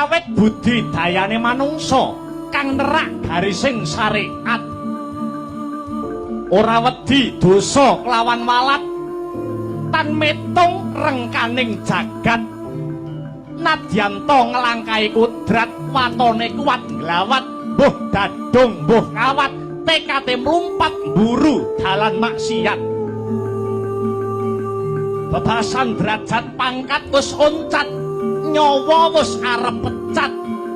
awet budidayane manungsa kang nerak garising syariat ora wedi dosa kelawan walat tan metung rengkaning jagat nadyanto ngelangkai kudrat watone kuat nglawat mbuh dadung mbuh kawat tekate mlumpat mburu dalan maksiat bebasan derajat pangkat wis oncat nyawa wis arep pecat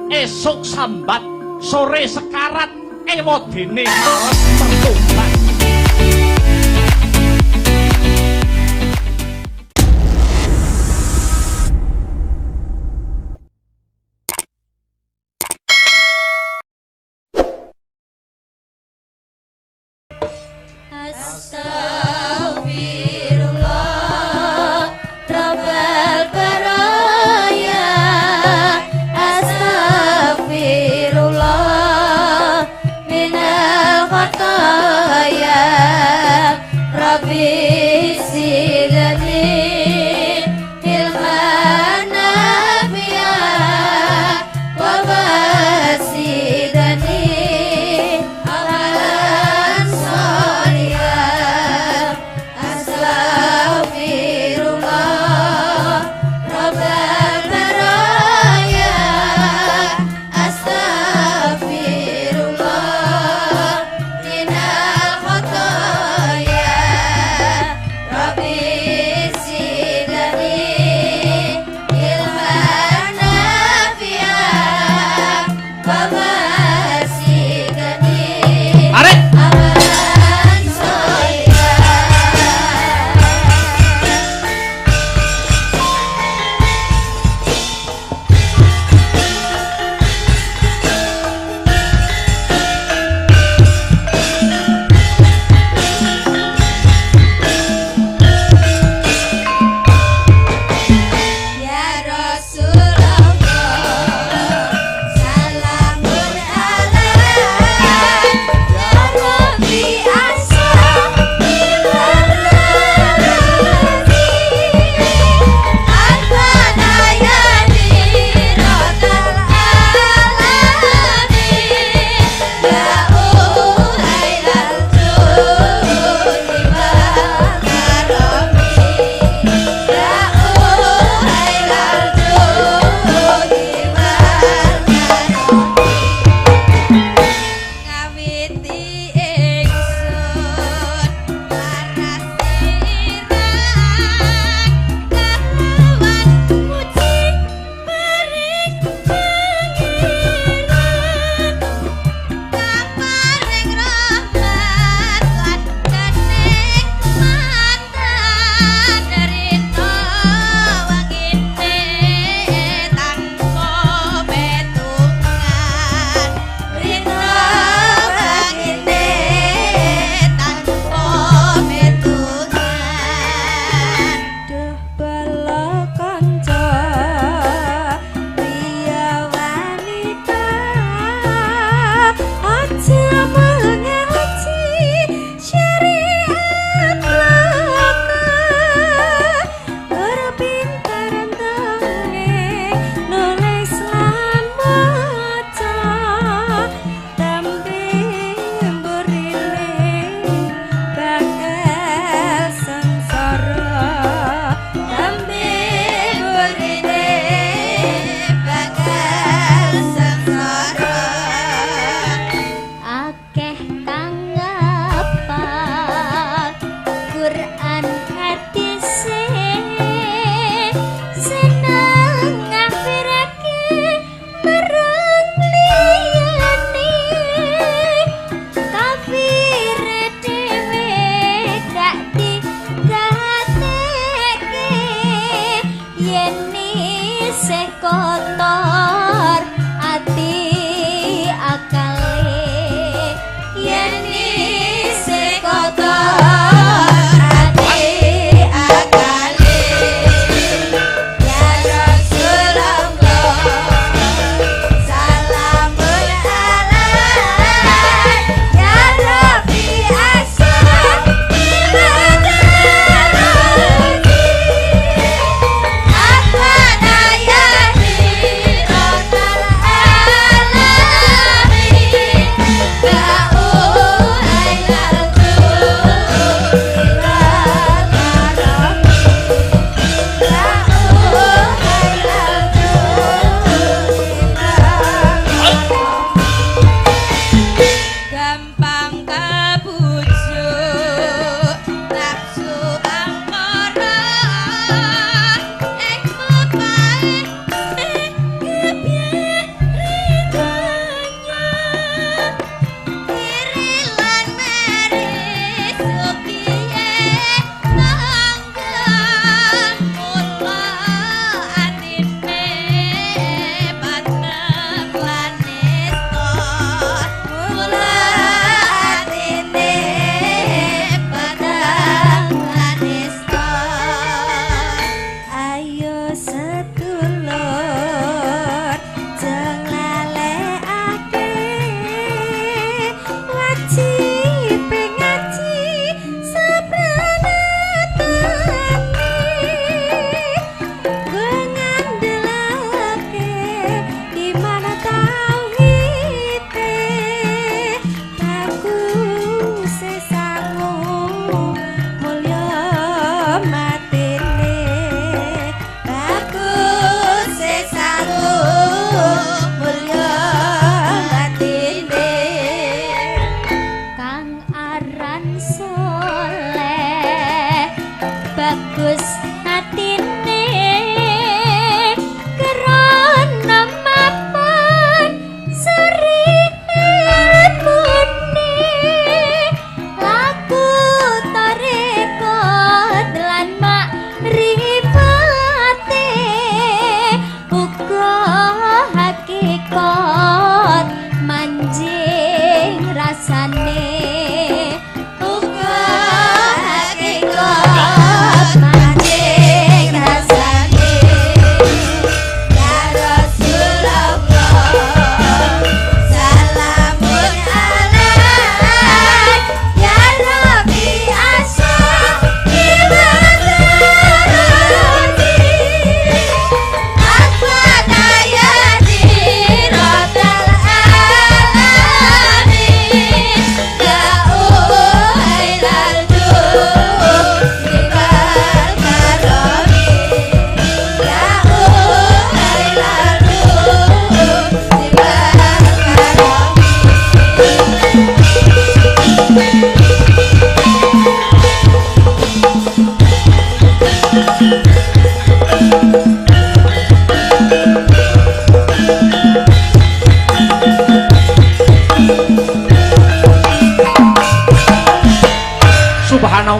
esuk sambat sore sekarat ewadene arep tertumbat.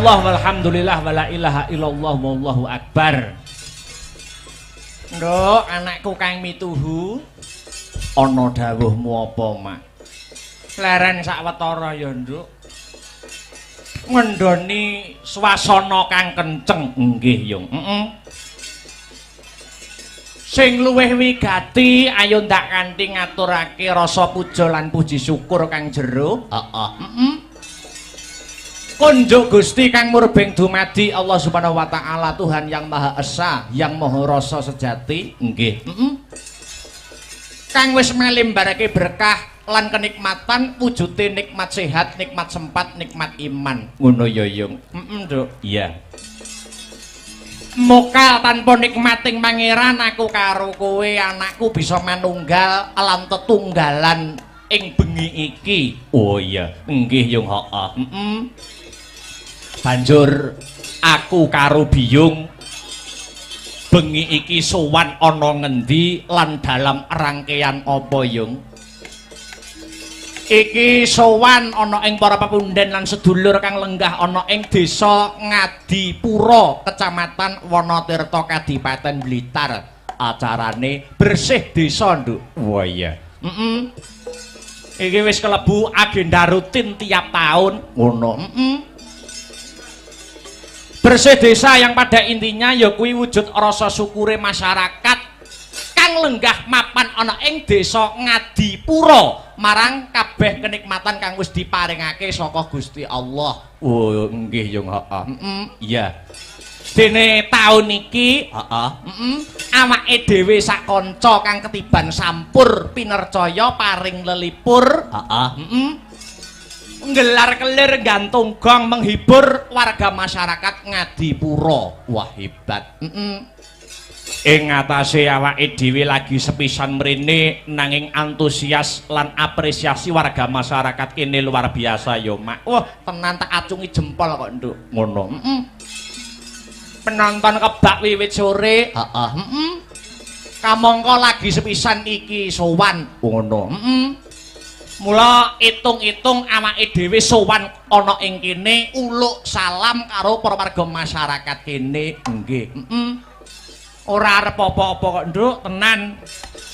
subhanallah walhamdulillah wala ilaha illallah wallahu akbar. Nduk, anakku kang mituhu. Ana dawuhmu apa, Mak? Leren sawetara ya, Nduk. Ngendhoni swasana kang kenceng nggih, Yung. Sing luwih wigati ayo ndak kanthi ngaturake rasa puja lan puji syukur kang jero. Kunjuk Gusti kang murbeng dumadi Allah Subhanahu wa taala Tuhan yang Maha Esa, yang Maha Rasa sejati. Nggih. Kang wis melimbarake berkah lan kenikmatan wujude nikmat sehat, nikmat sempat, nikmat iman. Ngono ya, Yung. Nduk. Iya. Mokal tanpa nikmating pangeran aku karo kowe anakku bisa manunggal lan tetunggalan ing bengi iki. Oh iya, nggih Yung, heeh. Banjur aku karo Biyung bengi iki sowan ana ngendi lan dalam rangkaian apa, Yung? Iki sowan ana ing para pepunden lan sedulur kang lenggah ana ing desa Ngadipura, Kecamatan Wonotirta, Kadipaten Blitar. Acarane bersih desa, Nduk. Wah iya. Iki wis kelebu agenda rutin tiap tahun. Ngono. Bersih desa yang pada intinya ya kuwi wujud rasa syukure masyarakat kang lenggah mapan ana ing desa Ngadipura marang kabeh kenikmatan kang wis diparingake saka Gusti Allah. Oh nggih Yung, heeh. Iya. Dene taun iki, heeh. Awake dhewe sak kanca kang ketiban sampur pinercaya paring lelipur, heeh. Nggelar kelir gantung gong menghibur warga masyarakat Ngadipura. Wah hebat. Ing ngatasé awake dhewe lagi sepisan mrene nanging antusias lan apresiasi warga masyarakat kene luar biasa ya, Mak. Wah, tenan tak acungi jempol kok, Nduk. Ngono. Penonton kebak wiwit sore, heeh. Kamangka lagi sepisan iki sowan. Ngono. Mula itung-itung awake dhewe sowan ana ing kene uluk salam karo para warga masyarakat kene. Nggih. Ora arep apa-apa kok, Nduk, tenan.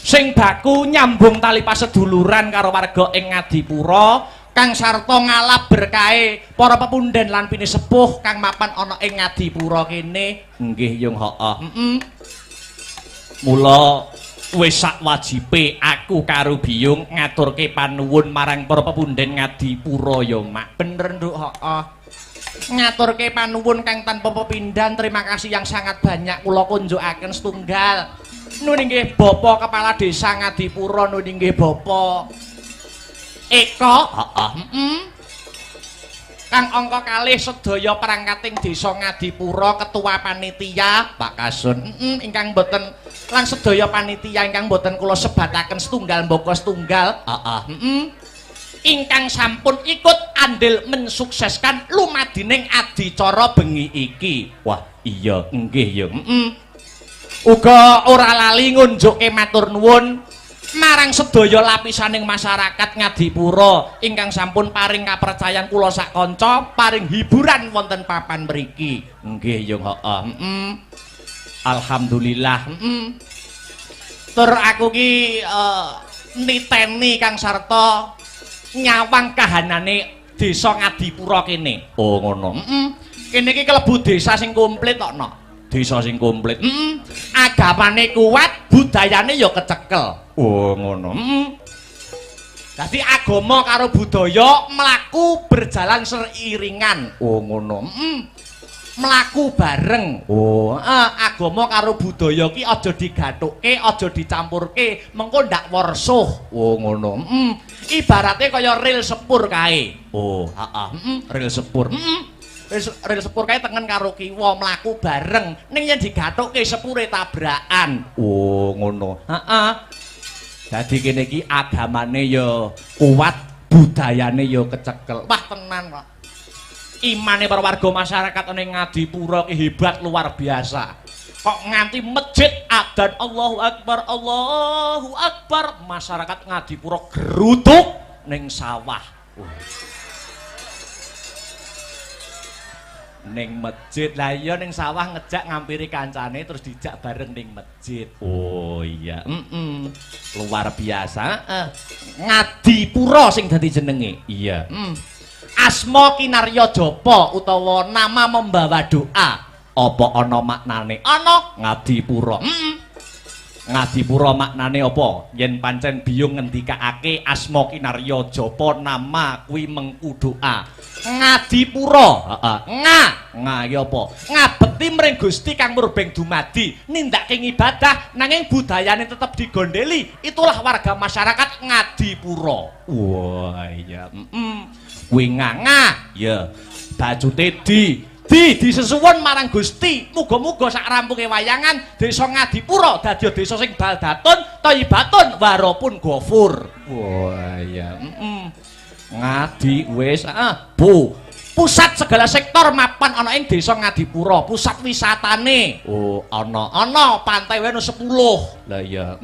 Sing baku nyambung tali paseduluran karo warga ing Ngadipura kang sarta ngalap berkahe para pepunden lan pinisepuh kang mapan ana ing Ngadipura kene. Nggih, Yung, heeh. Mula wis sak wajibe aku karo Biyung ngaturke panuwun marang para pepunden Ngadipura ya, Mak. Bener, Nduk, heeh. Ngaturke panuwun kang tanpa pepindhan, terima kasih yang sangat banyak kula kunjukaken setunggal. Nun inggih Bapak Kepala Desa Ngadipura, nun inggih Bapak Eko, heeh. Kang angka kalih sedaya perangkating Desa Ngadipura, Ketua Panitia Pak Kasun, ingkang boten lan sedaya panitia ingkang boten kula sebataken setunggal mbaka setunggal, heeh. Ingkang sampun ikut andil mensukseskan lumadining adicara bengi iki. Wah, iya nggih ya. Uga ora lali ngunjukke matur nuwun marang sedaya lapisaning masyarakat Ngadipura ingkang sampun paring kapercayan kula sak kanca paring hiburan wonten papan mriki. Nggih ya, heeh. Alhamdulillah. Tur aku ki niteni kang sarta nyawang kahanane desa Ngadipura kene. Oh ngono. Kene iki kelebu desa sing komplit kok, Nok. Desa sing komplit. Agamane kuat, budayane ya kecekel. Oh ngono. Dadi agama karo budaya mlaku berjalan seiringan. Oh ngono. Mlaku bareng. Oh, agama karo budaya ki aja digathuke, aja dicampurke, mengko ndak warsuh. Oh ngono. Ibaratnya kaya ril sepur kae. Oh, ril sepur. Ril sepur kae tengen karo kiwa mlaku bareng. Ning yen digathuke sepure tabrakan. Oh, ngono. Dadi kene iki agamane ya kuat, budayane ya kecekel. Wah, tenan kok. Imane para warga masyarakat ning Ngadipura ki hebat luar biasa. Kok nganti masjid adzan Allahu Akbar, masyarakat Ngadipura geruduk ning sawah. Ning masjid. Lah iya ning sawah ngejak ngampiri kancane terus dijak bareng ning masjid. Oh iya, luar biasa. Ngadipura sing dadi jenenge. Iya. Asma Kinarya Japa utawa nama membawa doa. Apa ana maknane? Ana Ngadipura. Ngadipura maknane apa? Yen pancen biyung ngendikake asma Kinarya Japa nama kuwi mengku doa. Ngadipura, nga iki apa? Ngabekti mring Gusti kang murbeng dumadi, nindakake ibadah nanging budayane tetep digondeli. Itulah warga masyarakat Ngadipura. Wah, iya. Kuwi nga, ya. Bajute disesuwun marang Gusti. Muga-muga sak rampunge wayangan desa Ngadipura dadi desa sing baldatun, thayyibatun, warapun ghafur. Wah, iya. Ngadi wis Bu. Pusat segala sektor mapan ana ing desa Ngadipura, pusat wisatane. Oh, ana pantai wae 10. Lah iya,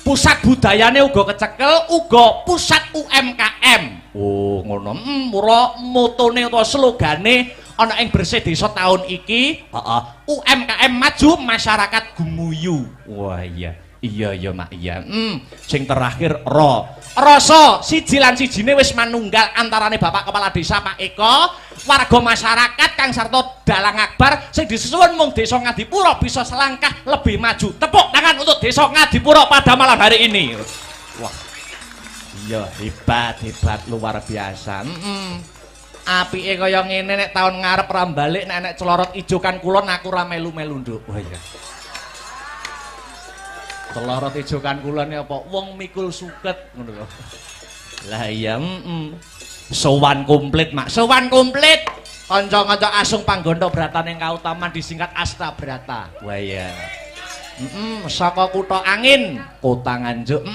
Pusat budayane uga kecekel, uga pusat UMKM. Oh, ngono. Mula motone utawa slogane ana ing Bersih Desa tahun iki, UMKM maju, masyarakat gumuyu. Wah, iya. Iya Mak, iya. Sing terakhir rasa siji lan sijine wis manunggal antarane Bapak Kepala Desa Pak Eko, warga masyarakat Kang Sarto Dalang Akbar sing disuwun mung Desa Ngadipura bisa selangkah lebih maju. Tepuk tangan untuk Desa Ngadipura pada malam hari ini. Wah. Iya, hebat luar biasa. Apike kaya ngene nek taun ngarep ra balik nek celorot ijo kan kulon aku ra melu-melu nduk. Wah iya. Celorot ijokan kulon apa wong mikul suket ngono lho. Lah iya, sowan komplit Mak, sowan komplit. Kanca-kanca asung panggontho brataning kautaman disingkat Astabrata. Wah iya. Saka kutha angin, kota Nganjuk.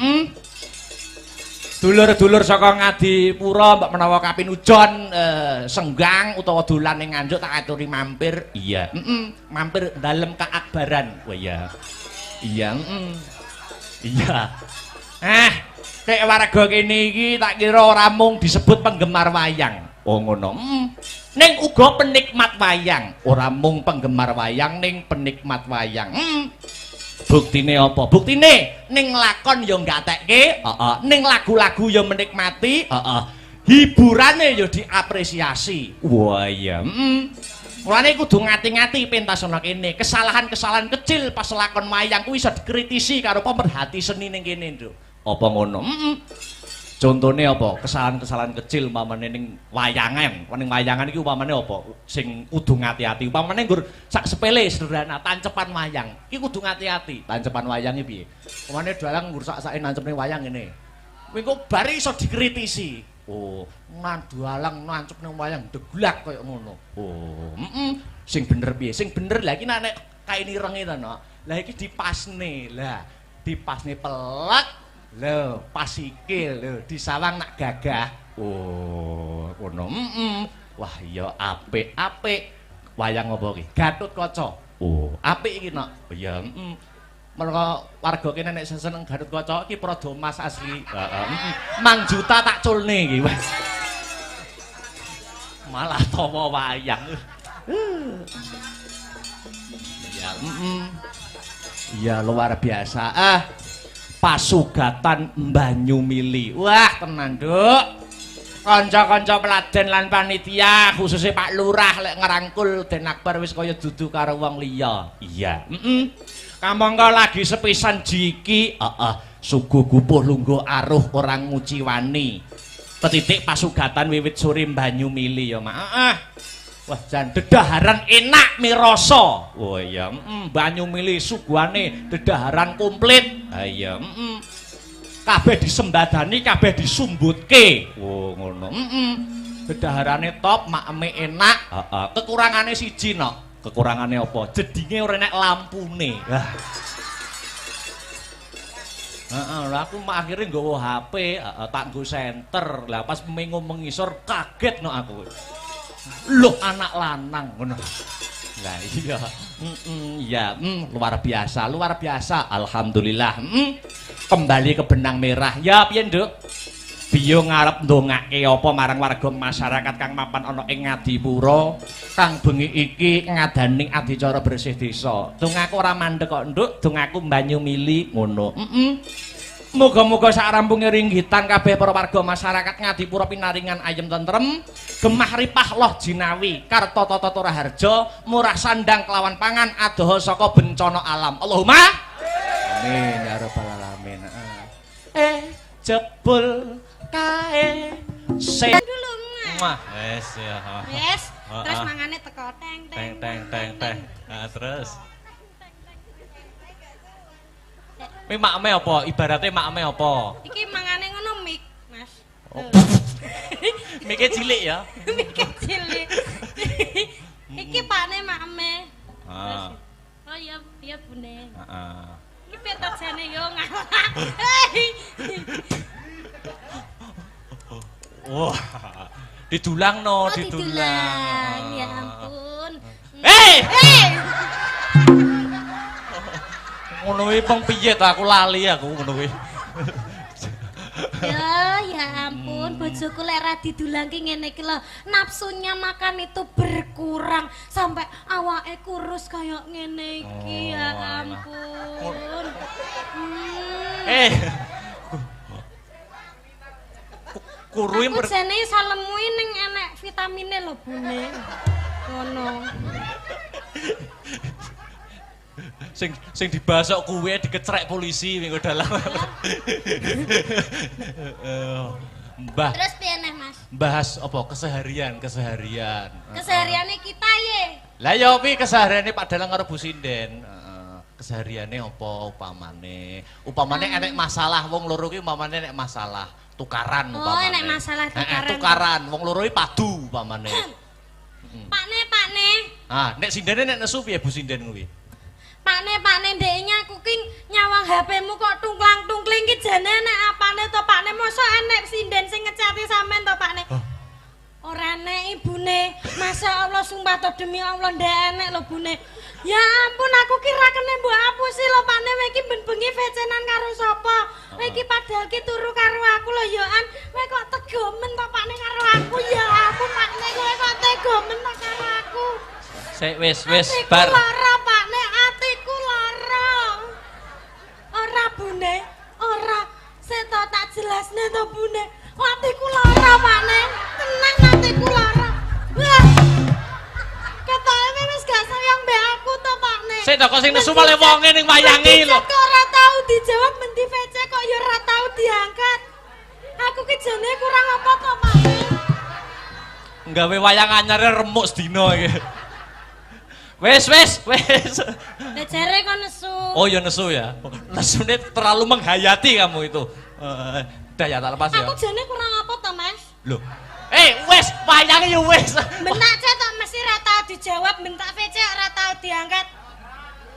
Dulur-dulur saka Ngadipura mbak menawa kapinujon senggang utawa dolan ning Nganjuk tak aturi mampir. Iya, mampir dalem keakbaran. Wah iya. Iya, iya. Nek warga kene iki tak kira ora mung disebut penggemar wayang. Oh ngono. Ning uga penikmat wayang. Ora mung penggemar wayang ning penikmat wayang. Buktine apa? Buktine ning lakon ya nggatekke, ning lagu-lagu ya menikmati, hiburane ya diapresiasi. Wah iya. Mulane kudu ngati-ngati pentas ana kene. Kesalahan-kesalahan kecil pas lakon wayang kuwi iso dikritisi karo pemerhati seni ning kene, Nduk. Apa ngono? Contone apa? Kesalahan-kesalahan kecil umpamane ning wayangan. Ning wayangan iki umpamane apa? Sing kudu ngati-ati. Umpamane nggur sak sepele sederhana tancepan wayang. Iki kudu ngati-ati. Tancepan wayange piye? Umpamane dalang nggur sak-sake nancepne wayang ngene. Kuwi kok bar iso dikritisi. Oh, nandualang nancep nang wayang deglak kaya ngono. Oh, sing bener piye? Sing bener lha iki nek kain irenge to, Nok. Lah iki dipasne. Lah, dipasne pelek. Lho, pas sikil lho, disawang nak gagah. Oh, ngono. Wah, iya apik-apik. Wayang apa iki? Gatotkaca. Oh, apik iki, Nok. Iya, mereka warga kene nek seneng Gatotkaca iki prada emas asli. Mang juta tak culne iki. Malah tawa wayang. Ya, ya luar biasa. Pasugatan Banyumili. Wah, tenan, Nduk. Kanca-kanca peladen lan panitia, khususnya Pak Lurah lek ngerangkul Den Akbar wis kaya dudu karo wong liya. Iya. Kamangka lagi sepisan jiki, sugu gupuh lungguh aruh orang nguci wani. Petitik pasugatan wiwit sore Banyumili ya, Mak. Wah, jan dedaharan enak mirasa. Oh iya, Banyumili suguhane dedaharan komplit. Ha iya, kabeh disembadani, kabeh disumbutke. Oh ngono. Dedaharane top, makeme enak. Kekurangane siji, Nok. Kekurangane apa? Jedinge ora enek lampune. Aku akhirnya nggawa HP, tak nggo senter. Lah pas mengo mengisor kaget no aku. Loh, anak lanang ngono. Lah iya. Iya, luar biasa, luar biasa. Alhamdulillah. Kembali ke benang merah. Ya piye, Nduk? Biyo ngarep ndongake apa marang warga masyarakat kang mapan ana ing Ngadipura kang bengi iki ngadani adicara bersih desa. Dongaku ora mandhek kok, Nduk, dongaku banyu mili ngono. Muga-muga sakrampunge ringgitan kabeh para warga masyarakat Ngadipura pinaringan ayem tentrem, gemah ripah loh jinawi, karta tata raharja, murah sandang kelawan pangan adoh saka bencana alam. Allahumma amin ya rabbal alamin. Jebul kae se dulu mah wes ya. Wes, terus mangane teko teng teng. Nah, terus Ini makme apa? Ibaratnya makme apa? iki mangane ngono mik, Mas. Oh. Miknya cilik ya? Miknya cilik. Iki pakne makme. Ah. Oh iya, iya bune. Heeh. Iki piye tajane yo ngalah. Wah. Didulang no, didulang. Ya ampun. Hei! Ngono kuwi peng piye ta aku lali aku ngono kuwi. Ya ampun, bojoku lek ra didulangke ngene iki lho, nafsunya makan itu berkurang sampai awake kurus kayak ngene iki. Ya ampun. Kuruin aku jane salemu ning enek vitamine lho, Bune. Ngono. Sing dibasok kuwe dikecrek polisi minggu dalam. Mbah. Terus piye neh, Mas? Bahas apa keseharian. Kesehariane kita ye. Lah ya opi kesehariane Pak Dalang karo Bu Sinden. Kesehariane apa upamane? Upamane enek masalah wong loro ki upamane enek masalah tukaran upamane. Oh, enek masalah tukaran. Tukaran wong loro ki padu upamane. Pakne. Ah, nek Sindene nek nesu piye Bu Sinden kuwi? Pakne ndeknya aku ki nyawang HP-mu kok tungklang-tungkling ki jane nek apane to Pakne? Mosok enek sinden sing ngecati sampean to Pakne? Ora enek ibune. Masya Allah sumpah to demi Allah ndek enek lho Bune. Ya ampun aku ki ra kene mbok apusi lho Pakne, kowe iki ben bengi vecenan karo sapa? Kowe iki padahal ki turu karo aku lho ya an. Kowe kok tegomen to Pakne karo aku? Ya ampun Pakne kowe kok tegomen to karo aku? Sik wis bar. Lara Pakne, atiku lara. Ora Bune, ora. Sik to tak jelasne to Bune. Atiku lara Pakne. Tenang atiku lara. Wah. Ketoke wis gak sayang mbek aku to Pakne. Sik to kok sing nesu male wonge ning wayange lho. Kok ora tau dijawab mendi VC kok ya ora tau diangkat. Aku ki jane kurang apa to Pakne? Nggawe wayang anyare remuk sedina iki. Wes. Lah jare kok nesu. Oh ya nesu ya. Nesune terlalu menghayati kamu itu. Dah ya tak lepas ya. Aku jane kurang apa to, Mas? Loh. Wes, wayange ya wes. Bentak cek tok mesti ra tau dijawab, bentak VC ora tau diangkat.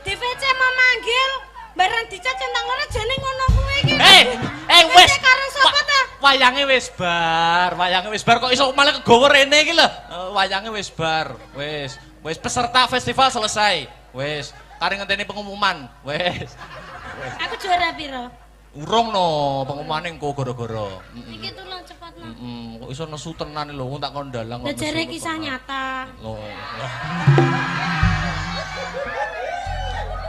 Di VC mau manggil, barang dicet centang ora jane ngono kuwi iki. Wes. Karo sapa ta? Wayange wis bar kok iso malah kegowo rene iki lho. Wayange wis bar. Wes peserta festival selesai. Wes, kare ngenteni pengumuman. Wes. Aku juara piro? Urung no, pengumumane engko gara-gara. Iki tulung cepet no. Kok iso nesu tenan lho, tak kondalang kok. Lah jare kisah nyata.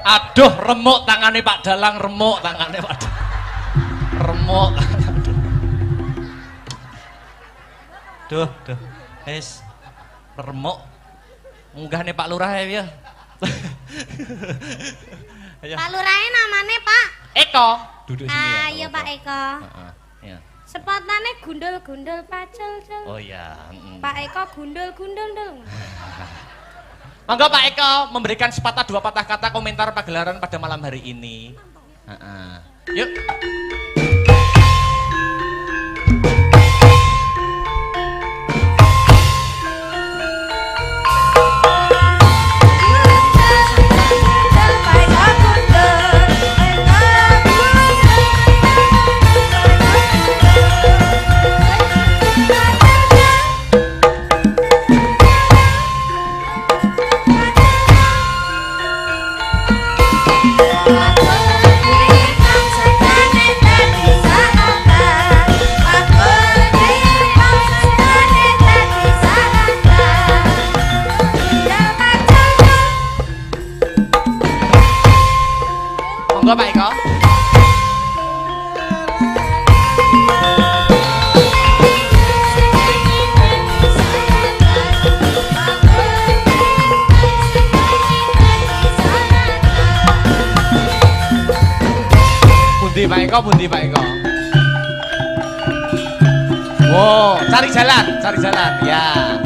Aduh, remuk tangane Pak Dalang, remuk tangane Pak Dalang. Remuk. Duh. Wes. Remuk. Munggah nih Pak Lurah ya. Pak Lurah namanya Pak Eko. Duduk sini ya. Ayo Pak Eko. Ya. Sepotane gundul-gundul pacul. Oh ya. Pak Eko gundul-gundul dong. Monggo Pak Eko memberikan sepatah dua patah kata komentar pagelaran pada malam hari ini. Yuk. Aku Bundi Pak Eko, bundi Pak Eko. Wow, cari jalan, ya.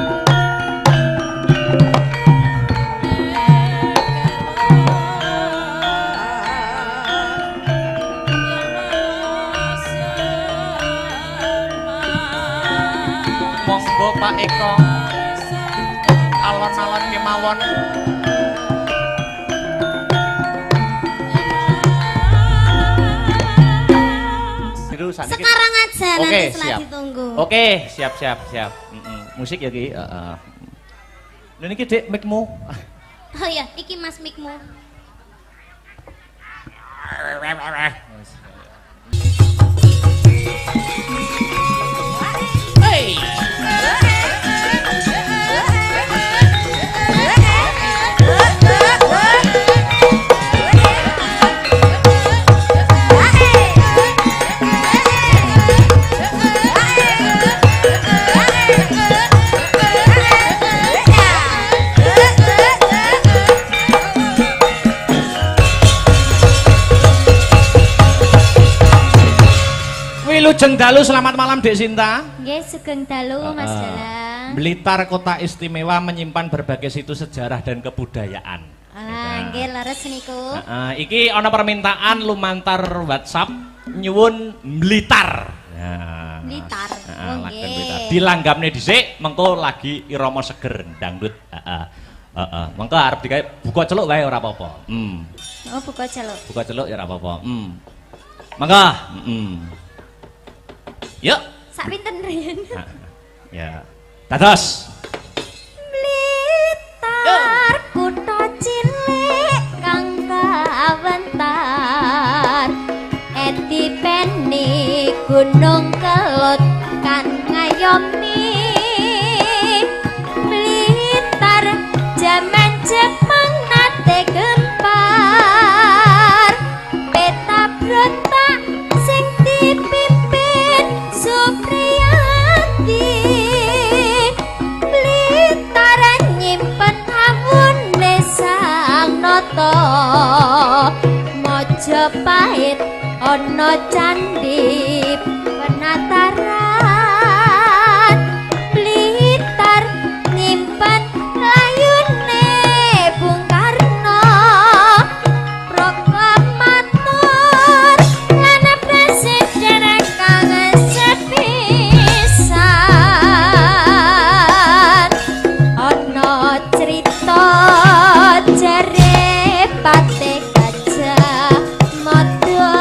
Monggo Pak Eko. Alon-alon kemawon. Sekarang aja nanti setelah ditunggu. Oke, siap. Musik ya Ki. Lha niki Dik mic-mu. Oh iya, iki Mas mic-mu. Hey. Wilujeng dalu, selamat malam Dek Sinta. Nggih, sugeng dalu Mas Dalang. Blitar kota istimewa menyimpan berbagai situs sejarah dan kebudayaan. Nggih, leres niku. Iki ana permintaan lumantar WhatsApp nyuwun Blitar. Blitar. Blitar. Dilanggamne dhisik, mengko lagi irama seger dangdut. Mengko arep digawe buka celuk wae ora apa-apa. Oh, buka celuk. Buka celuk ya ora apa-apa. Mangga. Yuk. Sak pinten riyen? Ya. Dados. Blitar kutha cilik kang kawentar. Etipeni Gunung Kelut kan ngayomi. Blitar jaman Jepang nate gempar. Peta brontak sing dipimpin Supriyadi. Blitar nyimpen awune Sang Nata. Majapahit ana candhi penataran. Blitar nyimpen layune Bung Karno. Proklamator lan presiden kang sepisan. Ana crita jare Patih Gajah Mada.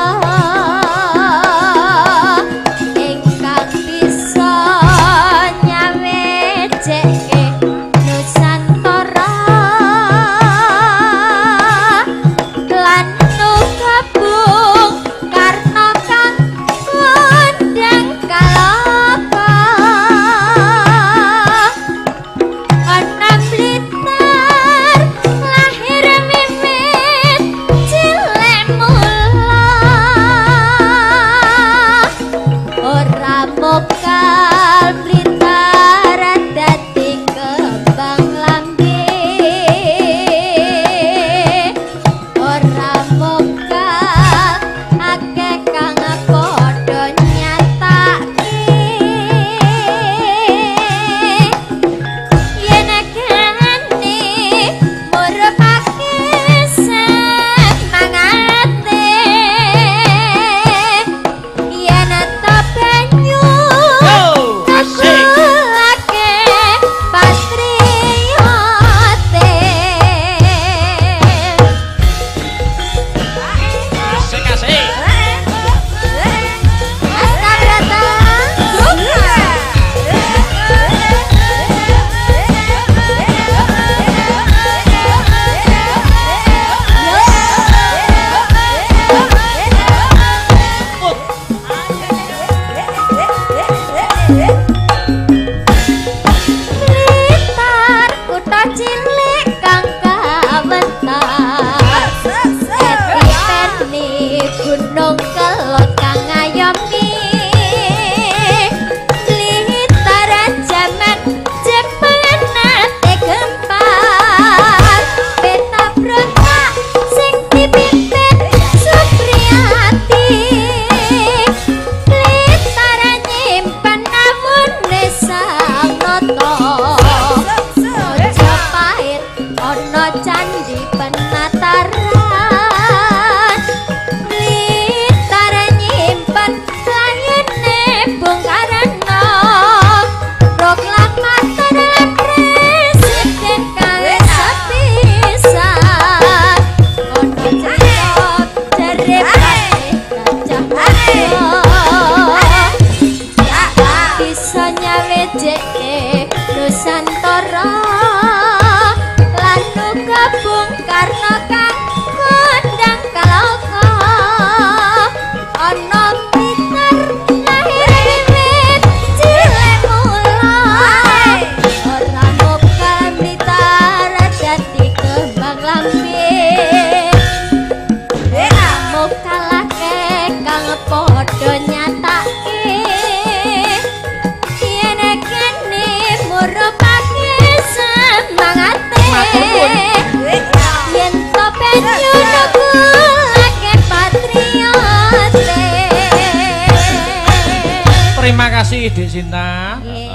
terima kasih Dik Sinta. Nggih.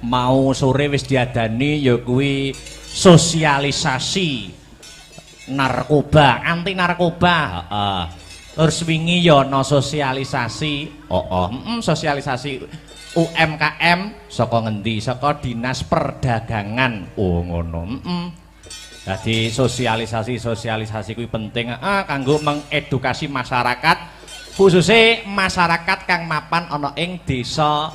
Mau sore wis diadani ya kuwi sosialisasi narkoba, anti narkoba. Terus wingi ya ana sosialisasi, sosialisasi UMKM saka ngendi? Saka Dinas Perdagangan. Oh ngono. Jadi sosialisasi kuwi penting kanggo mengedukasi masyarakat, khususnya masyarakat kang mapan ana ing desa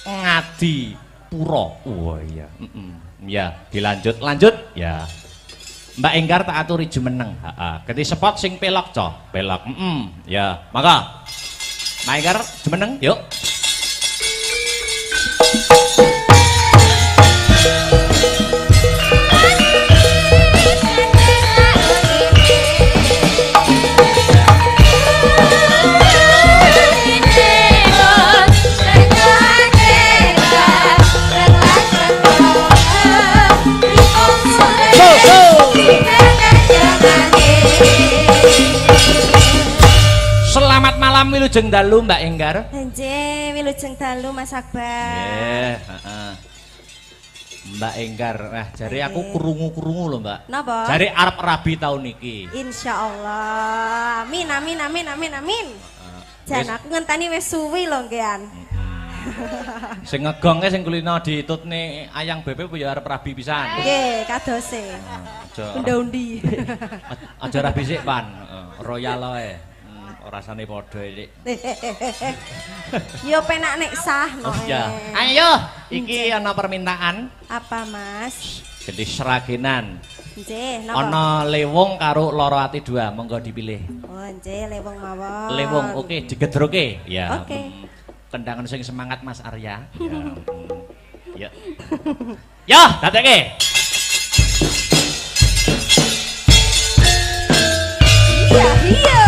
Ngadipura. Oh iya. Ya, lanjut ya. Mbak Enggar tak aturi jumeneng. Ganti spot sing pelok, Cok. Pelok. Ya, maka. Mbak Enggar jumeneng, yuk. Selamat malam wilujeng dalu Mbak Enggar. Nggih, wilujeng dalu Mas Akbar. Mbak Enggar, jare aku krungu-krungu lho, Mbak. Napa? Jare arep rabi tahun iki. Insyaallah. Amin amin amin amin amin. Jan aku ngenteni wis suwi lho ngean. Sing ngegongke sing kulino ditutne ayang bebek ya arep rabi pisan. Nggih, kadose. Undi-undi. Aja rabi sik, Pan. Royal wae. Rasane padha iki. Yo penak nek sah no. Ya. Ayo, iki ana permintaan. Apa, Mas? Gedhe seragenan. Nggih, napa? Ana lewung karo loro ati dua, monggo dipilih. Oh, nggih, lewung mawon. Lewung, oke, digedroke. Ya. Oke. Kendangan sing semangat Mas Arya. Ya. Ya, dadekke. Iya, iya.